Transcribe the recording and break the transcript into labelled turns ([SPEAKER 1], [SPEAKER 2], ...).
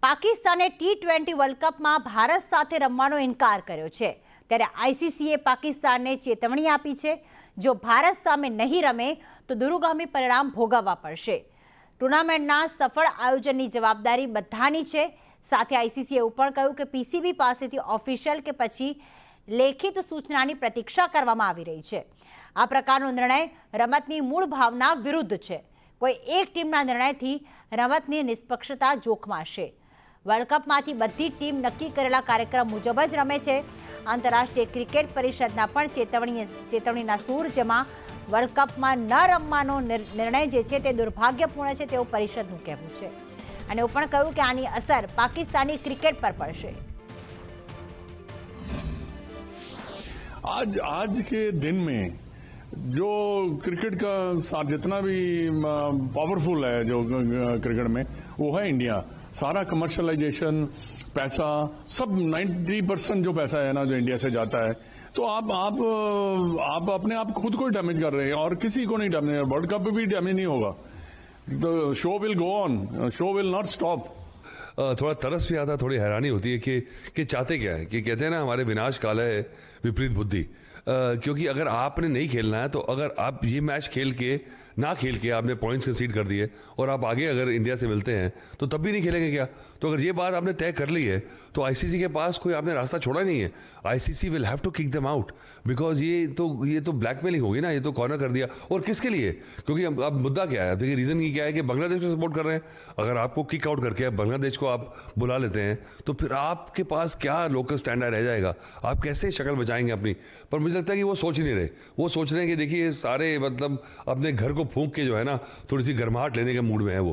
[SPEAKER 1] પાકિસ્તાને T20 world કપમાં ભારત સાથે રમવાનો ઇનકાર કર્યો છે। ત્યારે આઈસીસીએ પાકિસ્તાનને ચેતવણી આપી છે, જો ભારત સામે નહીં રમે તો દૂરગામી પરિણામ ભોગવવા પડશે। ટુર્નામેન્ટના સફળ આયોજનની જવાબદારી બધાની છે। સાથે આઈસીસીએ એવું પણ કહ્યું કે પીસીબી પાસેથી ઓફિશિયલ કે પછી લેખિત સૂચનાની પ્રતીક્ષા કરવામાં આવી રહી છે। આ પ્રકારનો નિર્ણય રમતની મૂળ ભાવના વિરુદ્ધ છે। કોઈ એક ટીમના નિર્ણયથી રમતની નિષ્પક્ષતા જોખમાશે। વર્લ્ડ કપમાંથી બધી ટીમ નક્કી કરેલા કાર્યક્રમ મુજબ જ રમે છે। આંતરરાષ્ટ્રીય ક્રિકેટ પરિષદના પણ ચેતવણીના સૂર, જેમાં વર્લ્ડ કપમાં ન રમવાનો નિર્ણય જે છે તે દુર્ભાગ્યપૂર્ણ છે તેવું પરિષદનું કહેવું છે। અને એવું પણ કહ્યું કે આની અસર પાકિસ્તાની ક્રિકેટ પર પડશે।
[SPEAKER 2] आज के दिन में जो क्रिकेट का साथ जितना भी पावरफुल है जो क्रिकेट में वो है इंडिया। सारा कमर्शलाइजेशन, पैसा, सब 90% जो पैसा है ना जो इंडिया से जाता है, तो आप अपने आप खुद को ही डैमेज कर रहे हैं और किसी को नहीं डैमेज। वर्ल्ड कप भी डैमेज नहीं होगा। तो show will go on, show will not stop.
[SPEAKER 3] थोड़ा तरस भी आता, थोड़ी हैरानी होती है कि चाहते क्या है। कि कहते हैं ना, हमारे विनाश काल है विपरीत बुद्धि। क्योंकि अगर आपने नहीं खेलना है तो अगर आप ये मैच ना खेल के आपने पॉइंट्स कंसीड कर दिए और आप आगे अगर इंडिया से मिलते हैं तो तब भी नहीं खेलेंगे क्या। तो अगर ये बात आपने तय कर ली है तो आईसीसी के पास कोई आपने रास्ता छोड़ा नहीं है। ICC will have to kick them out, because ये तो ब्लैकमेलिंग होगी ना। ये तो कॉर्नर कर दिया। और किसके लिए? क्योंकि अब मुद्दा क्या है, देखिए रीजन ये क्या है कि बांग्लादेश को सपोर्ट कर रहे हैं। अगर आपको किक आउट करके बांग्लादेश को आप बुला लेते हैं तो फिर आपके पास क्या लोकल स्टैंडर्ड रह जाएगा? आप कैसे शक्ल बचाएंगे अपनी? पर मुझे लगता है कि वो सोच नहीं रहे। वो सोच रहे हैं कि देखिए सारे मतलब अपने घर को फूंक के जो है ना थोड़ी सी गर्माहट लेने के मूड में है वो।